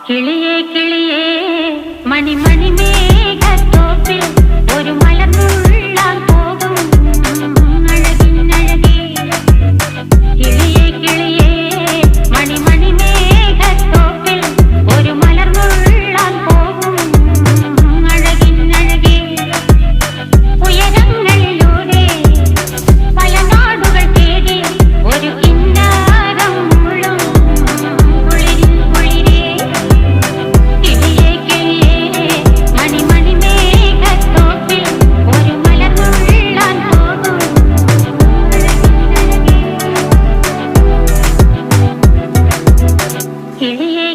കിളിയേ കിളിയേ മണിമണി മേഘത്തോപ്പിൽ ഒരു മലർന്നുള്ളാൻ പോകും അഴകിനഴകേ. കിളിയേ കിളിയേ മണിമണി മേഘത്തോപ്പിൽ ഒരു മലർന്നുള്ളാൻ പോകും അഴകിനഴകേ. ഉയരങ്ങളിലൂടെ പല നാടുകൾ തേടി ഒരു കിന്നാരം മുഴും കുളിരിൽ കുളിരേ. കിളിയേ കിളിയേ മണിമണി മേഘത്തോപ്പിൽ ഒരു മലർന്നുള്ളാൻ പോകും അഴകിനഴകേ. കിളിയേ